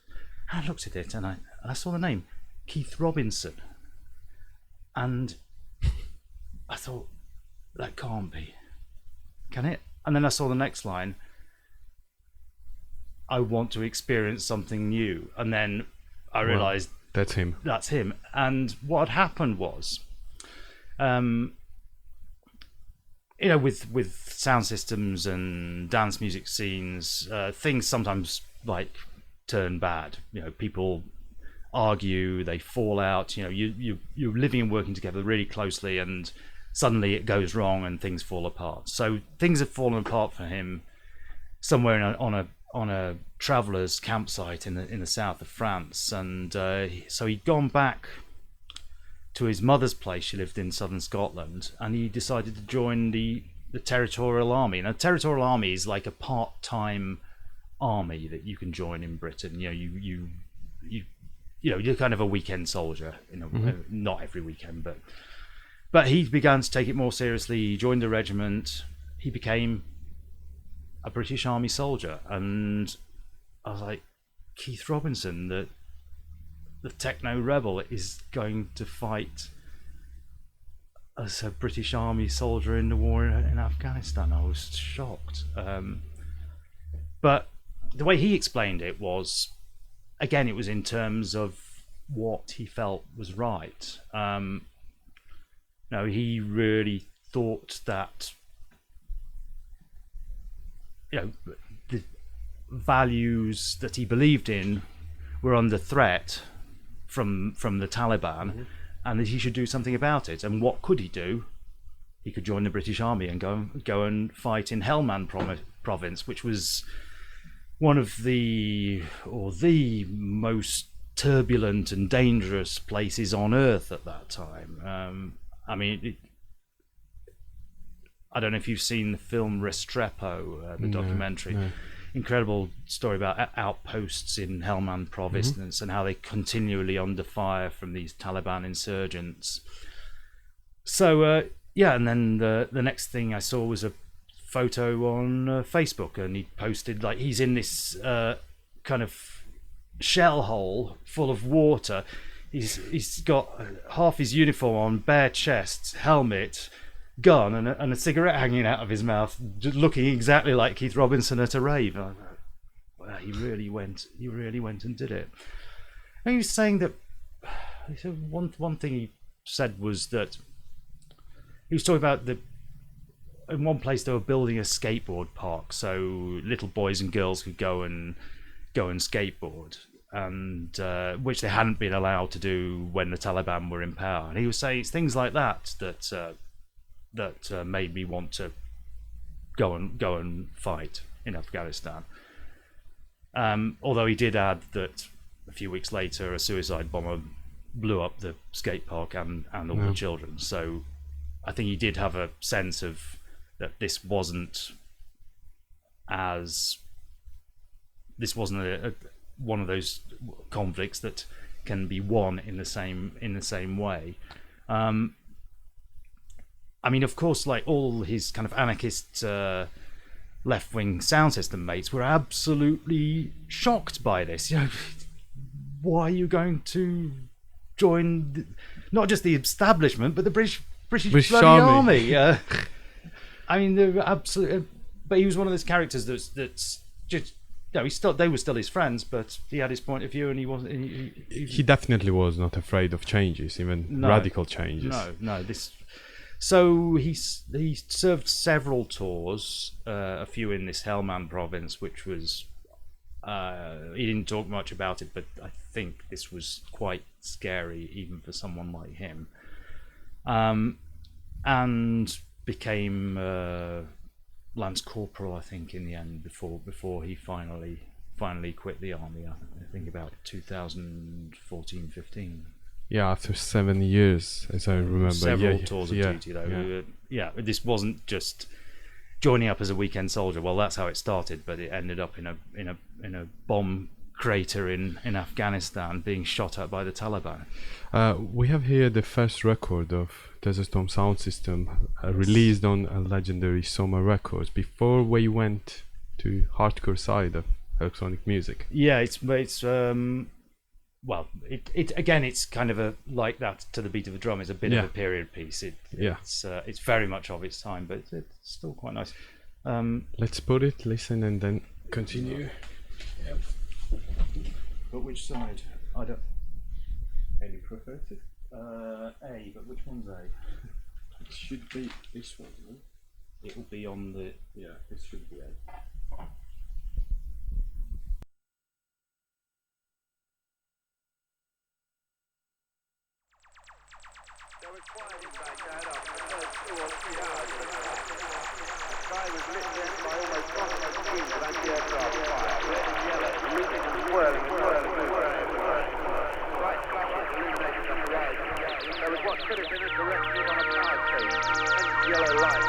And I looked at it and I saw the name Keith Robbinson, and I thought, that can't be, can it? And then I saw the next line, I want to experience something new. And then I realized that's him. And what had happened was, with sound systems and dance music scenes, things sometimes like turn bad. People argue, they fall out. You're living and working together really closely, and suddenly it goes wrong and things fall apart. So things have fallen apart for him somewhere on a traveller's campsite in the south of France, and so he'd gone back to his mother's place. She lived in southern Scotland, and he decided to join the Territorial Army. Now, the Territorial Army is like a part-time army that you can join in Britain. You're kind of a weekend soldier. Not every weekend, but he began to take it more seriously. He joined the regiment. He became a British Army soldier, and I was like, Keith Robbinson, the techno rebel, is going to fight as a British Army soldier in the war in Afghanistan. I was shocked. But the way he explained it was, again, it was in terms of what he felt was right. He really thought that the values that he believed in were under threat from the Taliban, and that he should do something about it. And what could he do? He could join the British Army and go and fight in Helmand province, which was one of the most turbulent and dangerous places on earth at that time. I don't know if you've seen the film Restrepo, the documentary. No. Incredible story about outposts in Helmand province and how they continually under fire from these Taliban insurgents. So and then the next thing I saw was a photo on Facebook, and he posted like he's in this kind of shell hole full of water. He's got half his uniform on, bare chest, helmet, gun, and a cigarette hanging out of his mouth, just looking exactly like Keith Robinson at a rave. Well, he really went and did it. And he was saying that one thing he said was that he was talking about in one place they were building a skateboard park so little boys and girls could go and skateboard, and which they hadn't been allowed to do when the Taliban were in power. And he was saying it's things like that made me want to go and fight in Afghanistan. Although he did add that a few weeks later a suicide bomber blew up the skate park and all the children. So I think he did have a sense of that this wasn't one of those conflicts that can be won in the same way. Of course, like all his kind of anarchist left-wing sound system mates were absolutely shocked by this. Why are you going to join not just the establishment but the British bloody army? I mean, they're absolutely. But he was one of those characters that's just. They were still his friends, but he had his point of view, and he wasn't. He definitely was not afraid of changes, even radical changes. No. So he served several tours, a few in this Helmand province, which was. He didn't talk much about it, but I think this was quite scary, even for someone like him. And became Lance Corporal, I think, in the end, before he finally quit the army. I think about 2014-15. Yeah, after 7 years, as I remember. Several tours of duty, though. Yeah, this wasn't just joining up as a weekend soldier. Well, that's how it started, but it ended up in a bomb crater in Afghanistan, being shot at by the Taliban. We have here the first record of Desert Storm Soundsystem, released on a legendary Soma Records, before we went to hardcore side of electronic music. Yeah, it's well, it's kind of like that to the beat of a drum. It's a bit of a period piece. It's very much of its time, but it's still quite nice. Let's put it, listen, and then continue. Yep. But which side? I don't. Any prefer to? A, but which one's A? It should be this one, no? It will be on the. Yeah, it should be A. There was quiet in Baghdad after the first 2 or 3 hours of attack. The sky was lit then by almost constant streams of anti-aircraft fire, red and yellow, looping and swirling everywhere. Bright flashes illuminated the horizon. There was what could have been a directive on a power station, and yellow light.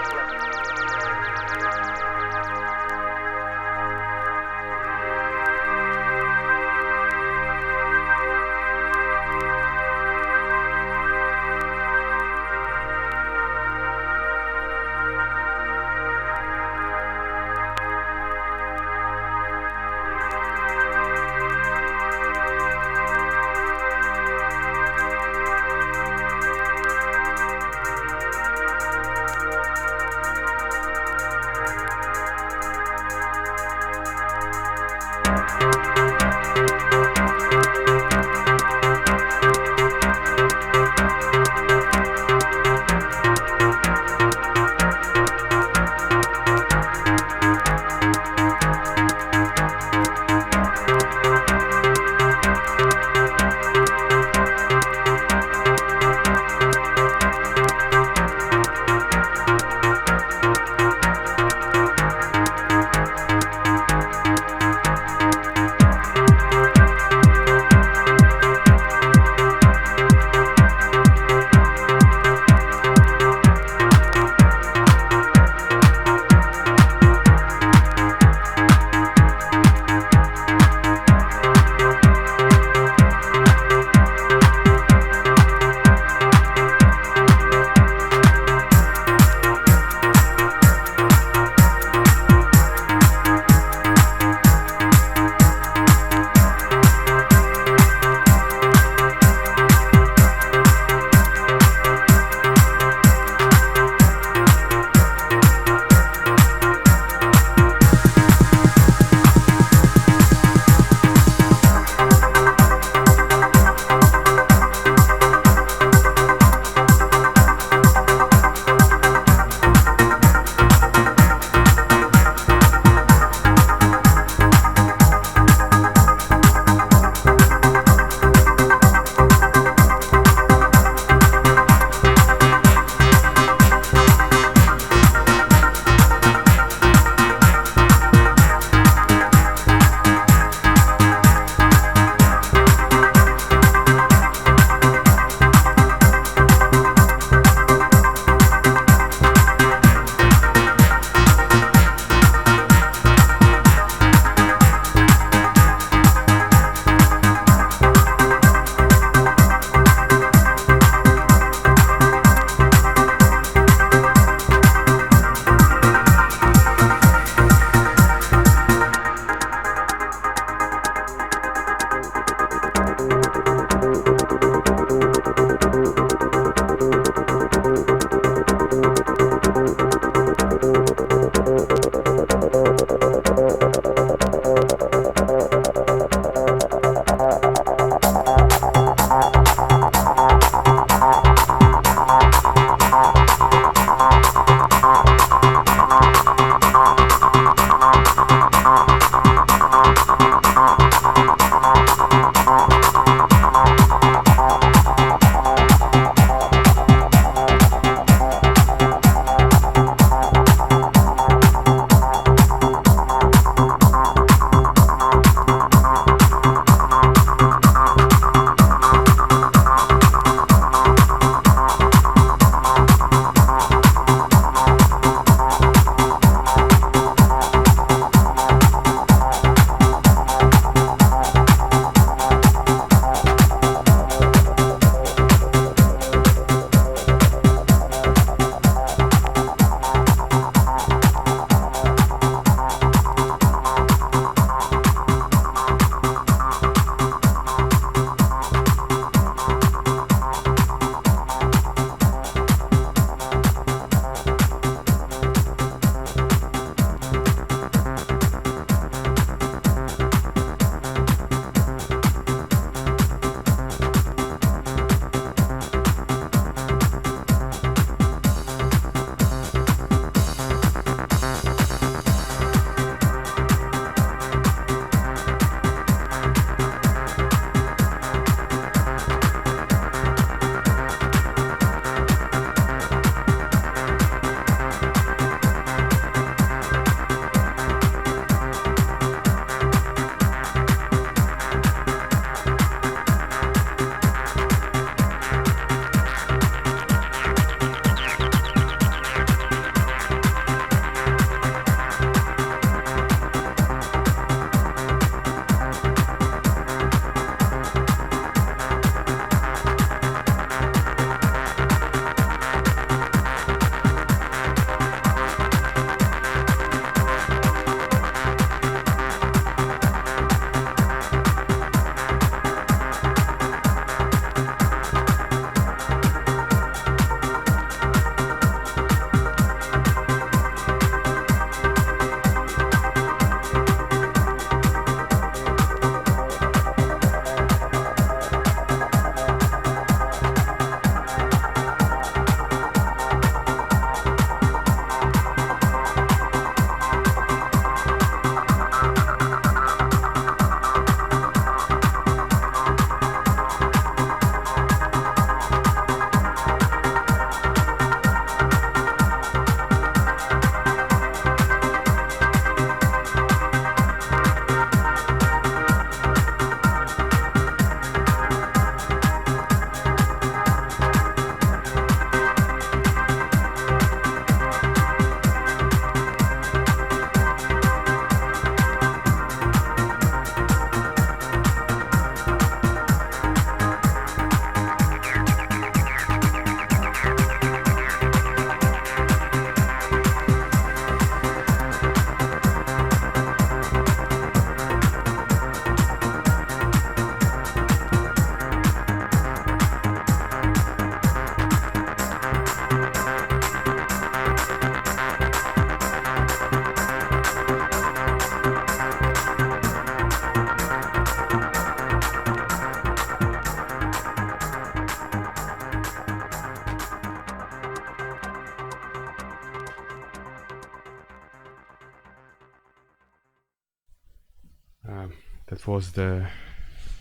That was the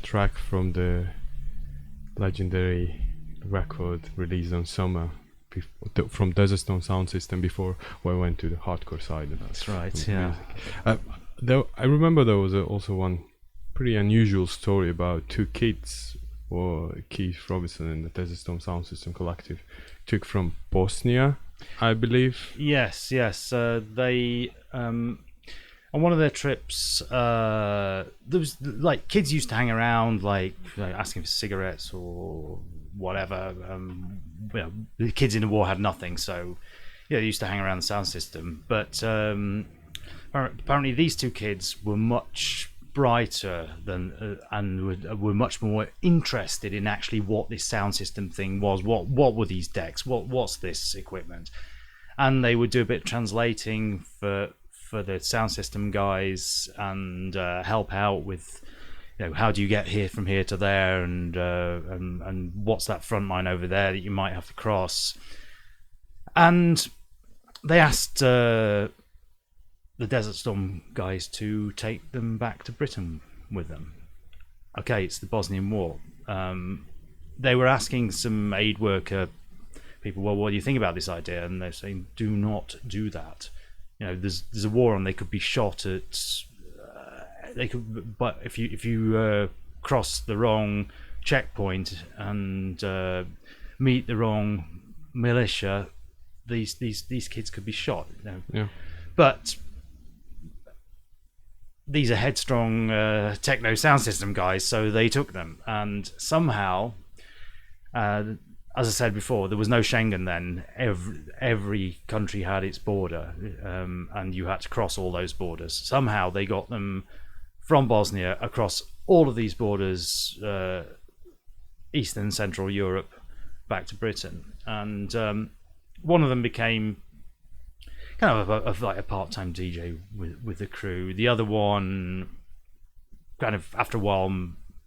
track from the legendary record released on summer from Desert Storm Soundsystem before we went to the hardcore side. That's right, yeah. I remember there was also one pretty unusual story about two kids, or Keith Robbinson and the Desert Storm Soundsystem collective, took from Bosnia, I believe. Yes. They on one of their trips, there was like kids used to hang around, like asking for cigarettes or whatever. The kids in the war had nothing, so yeah, they used to hang around the sound system. But apparently, these two kids were much brighter than and were much more interested in actually what this sound system thing was. What were these decks? What's this equipment? And they would do a bit of translating for the sound system guys and help out with how do you get here from here to there, and what's that front line over there that you might have to cross. And they asked the Desert Storm guys to take them back to Britain with them. Okay, it's the Bosnian War. They were asking some aid worker people, well, what do you think about this idea? And they're saying, do not do that. There's a war on. They could be shot at. But if you cross the wrong checkpoint and meet the wrong militia, these kids could be shot. Yeah. But these are headstrong techno sound system guys, so they took them, and somehow, as I said before, there was no Schengen then. Every country had its border, and you had to cross all those borders. Somehow they got them from Bosnia across all of these borders, Eastern and Central Europe, back to Britain. And one of them became kind of like a part-time DJ with the crew. The other one, kind of after a while,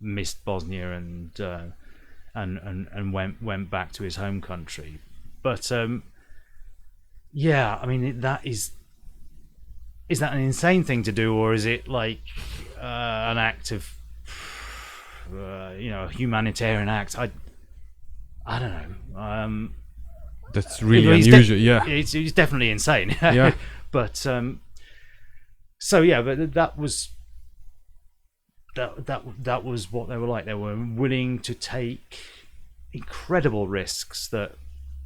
missed Bosnia and went back to his home country. But yeah, I mean, is that an insane thing to do, or is it like an act of a humanitarian act? I don't know. That's really unusual. Yeah, it's definitely insane. Yeah. But so yeah, but that was what they were like. They were willing to take incredible risks. That,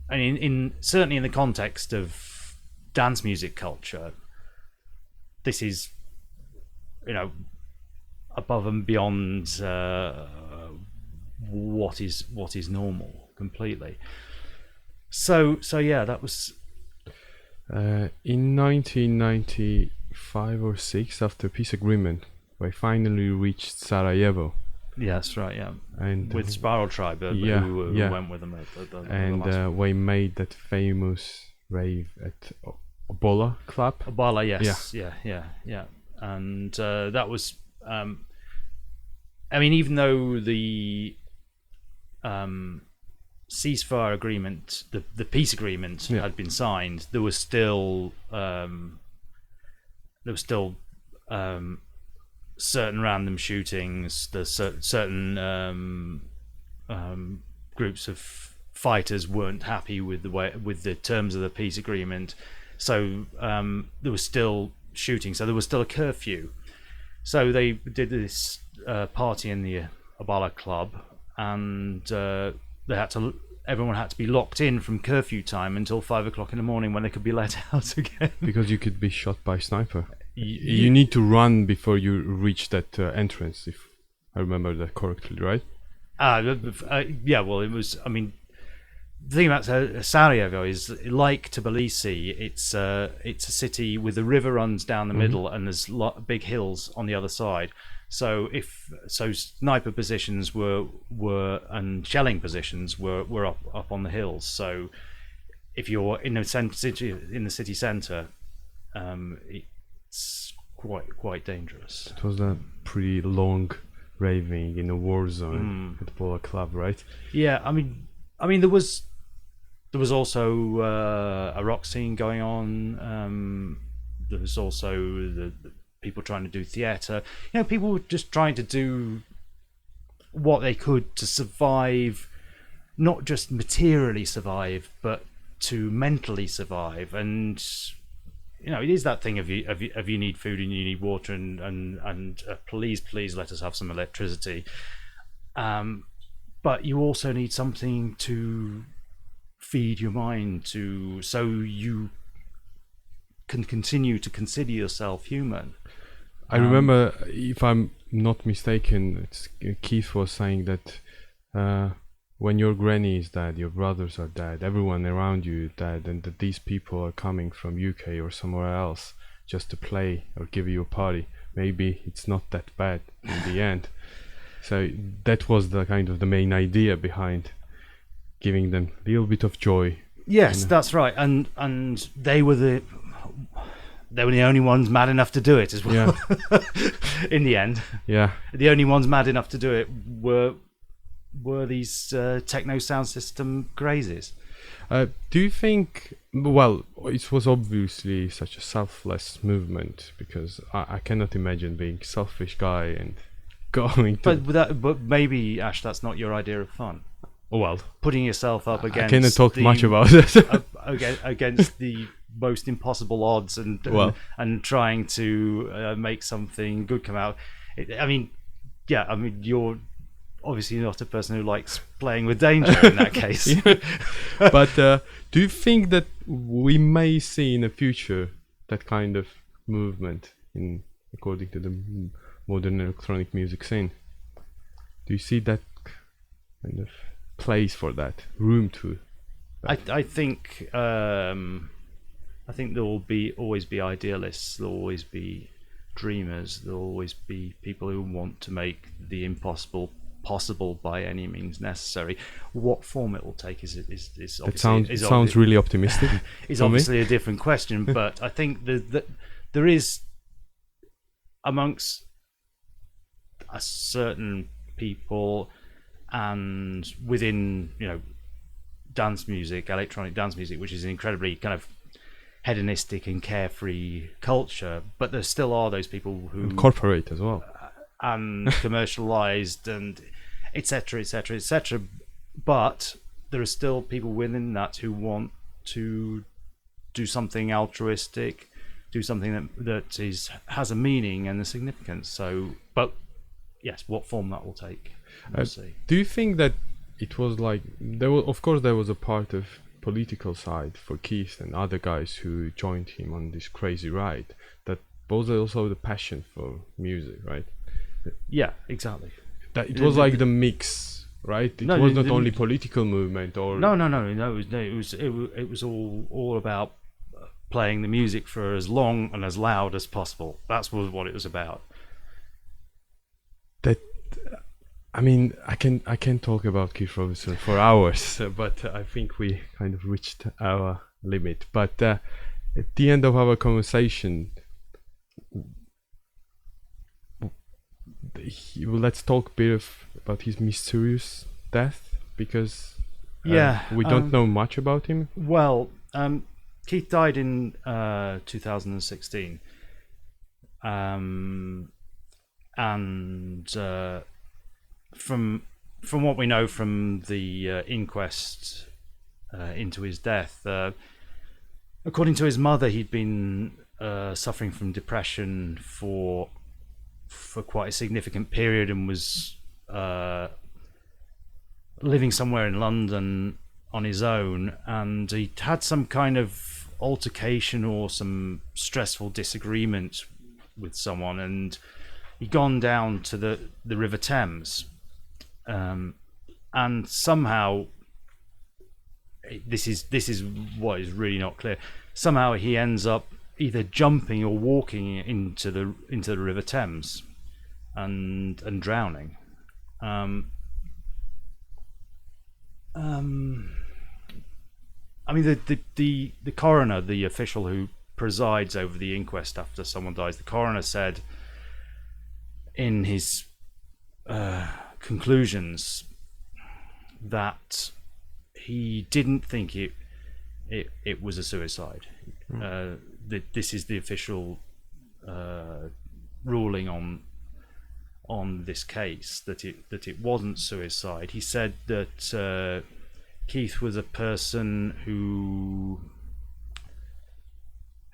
I mean, certainly in the context of dance music culture, this is above and beyond what is normal completely. So yeah, that was in 1995 or 6, after peace agreement, we finally reached Sarajevo. Yeah, that's right. Yeah, and with Spiral Tribe, who went with them and we made that famous rave at Ebola Club. Ebola, yes, yeah. And that was, I mean, even though the ceasefire agreement, the peace agreement had been signed, there was still certain random shootings. There's certain groups of fighters weren't happy with the terms of the peace agreement, so there was still shooting. So there was still a curfew. So they did this party in the Ebola Club, and everyone had to be locked in from curfew time until 5 o'clock in the morning, when they could be let out again. Because you could be shot by sniper. You need to run before you reach that entrance, if I remember that correctly, right? Yeah, well, it was, I mean, the thing about Sarajevo is, like Tbilisi, it's a city with the river runs down the middle, and there's big hills on the other side. So sniper positions were and shelling positions were up on the hills. So if you're in the city centre, it's quite dangerous. It was a pretty long raving in a war zone at the Polo Club, right? Yeah, I mean there was also a rock scene going on. There was also the people trying to do theatre. People were just trying to do what they could to survive, not just materially survive, but to mentally survive. And it is that thing of you need food and you need water and please let us have some electricity. But you also need something to feed your mind, so you can continue to consider yourself human. I remember, if I'm not mistaken, Keith was saying that when your granny is dead, your brothers are dead, everyone around you is dead, and that these people are coming from UK or somewhere else just to play or give you a party. Maybe it's not that bad in the end. So that was the kind of the main idea behind giving them a little bit of joy. Yes, that's right. And they were they were the only ones mad enough to do it as well. In the end, the only ones mad enough to do it were these techno sound system crazies. Do you think? Well, it was obviously such a selfless movement, because I cannot imagine being a selfish guy and going to. But maybe, Ash, that's not your idea of fun. Well, Putting yourself up against. I cannot talk much about it. Against the most impossible odds and trying to make something good come out. You're obviously not a person who likes playing with danger in that case. But do you think that we may see in the future that kind of movement according to the modern electronic music scene? Do you see that kind of place for that, room to? I think there will always be idealists. There will always be dreamers. There will always be people who want to make the impossible possible by any means necessary. What form it will take is sounds really optimistic. Is obviously a different question, but I think that there is amongst a certain people and within dance music, electronic dance music, which is an incredibly kind of hedonistic and carefree culture, but there still are those people who and corporate as well, and commercialized and etc etc etc, but there are still people within that who want to do something altruistic, do something that has a meaning and a significance. So, but yes, what form that will take, we'll see. Do you think that it was like there was a part of political side for Keith and other guys who joined him on this crazy ride, that was also the passion for music, right? Yeah, exactly. That it was like the mix, right? It was not only political movement or no. It was all about playing the music for as long and as loud as possible. That's what it was about. That, I mean, I can talk about Keith Robbinson for hours, but I think we kind of reached our limit. But at the end of our conversation, let's talk a bit about his mysterious death, because we don't know much about him. Well, Keith died in 2016, and from what we know from the inquest into his death, according to his mother, he'd been suffering from depression for quite a significant period and was living somewhere in London on his own, and he'd had some kind of altercation or some stressful disagreement with someone, and he'd gone down to the River Thames, and somehow this is what is really not clear. Somehow he ends up either jumping or walking into the River Thames and drowning. I mean, the coroner, the official who presides over the inquest after someone dies, the coroner said in his conclusions that he didn't think it was a suicide. This is the official ruling on this case, that it wasn't suicide. He said that Keith was a person who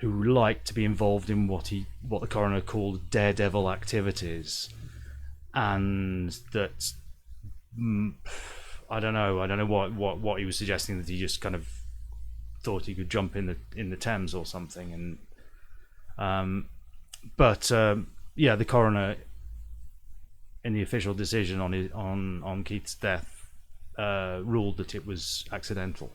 liked to be involved in what the coroner called daredevil activities, and that I don't know what he was suggesting, that he just kind of thought he could jump in the Thames or something, and the coroner, in the official decision on Keith's death, ruled that it was accidental.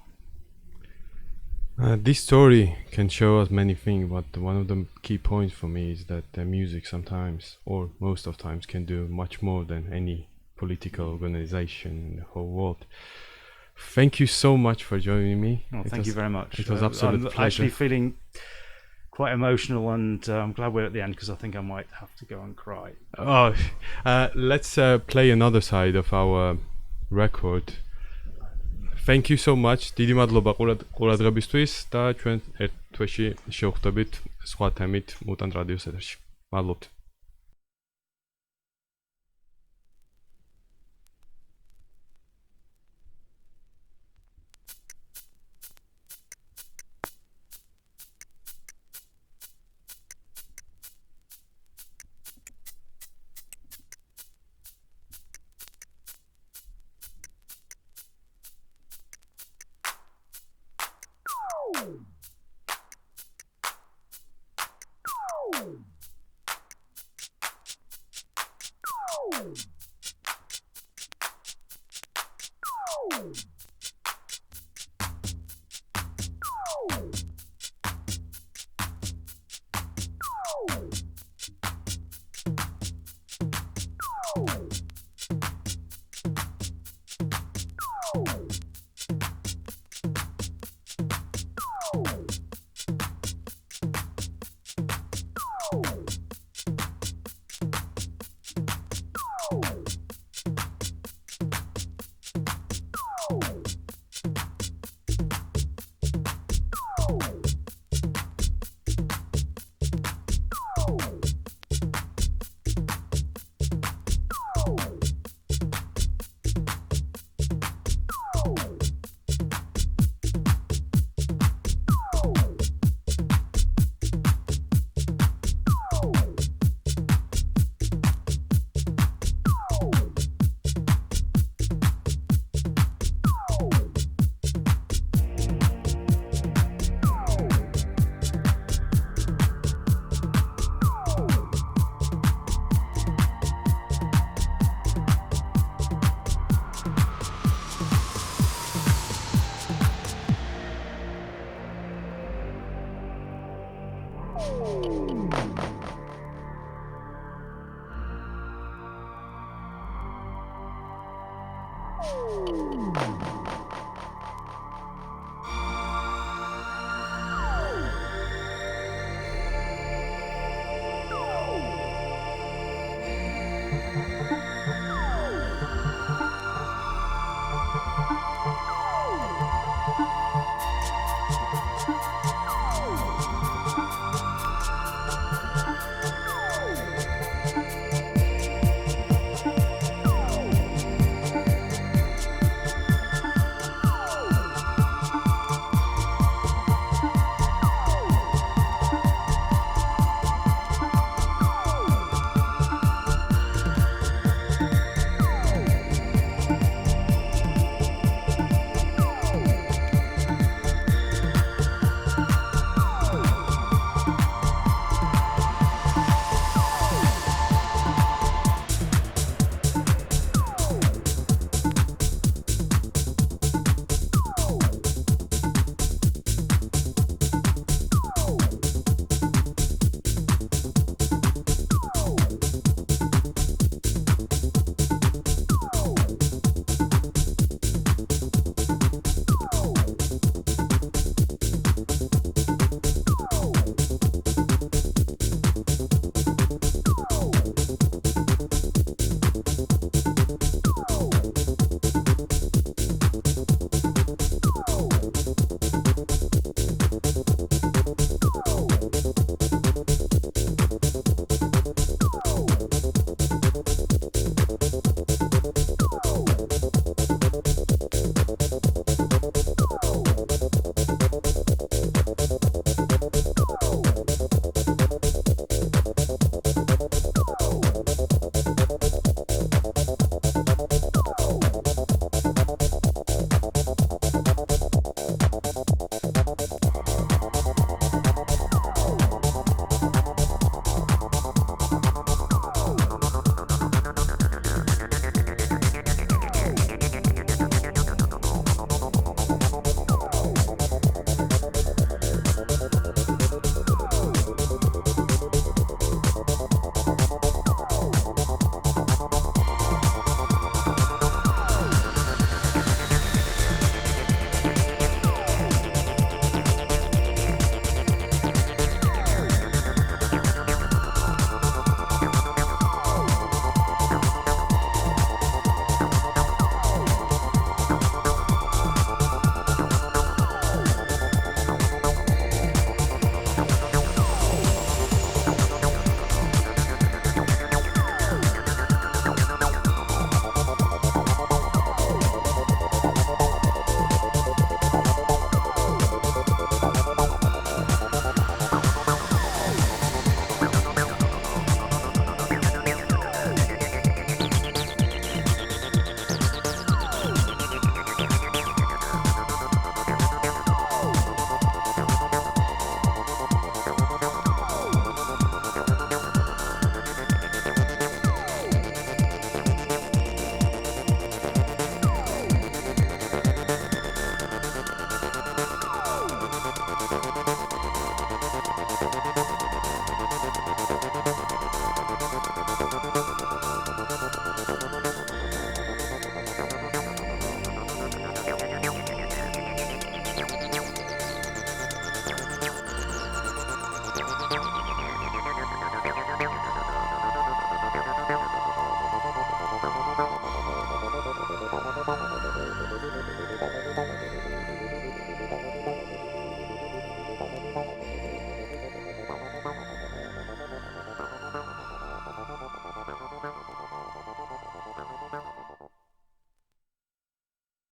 This story can show us many things, but one of the key points for me is that music sometimes, or most of times, can do much more than any political organization in the whole world. Thank you so much for joining me. Well, thank you very much. It was absolute pleasure. I'm actually feeling quite emotional, and I'm glad we're at the end because I think I might have to go and cry. Oh, let's play another side of our record. Thank you so much. დიდი მადლობა ყურადღებისთვის და ჩვენ ერთ თვეში შევხვდებით სხვა თემით Mutant Radio-ს ეთერში. მადლობთ.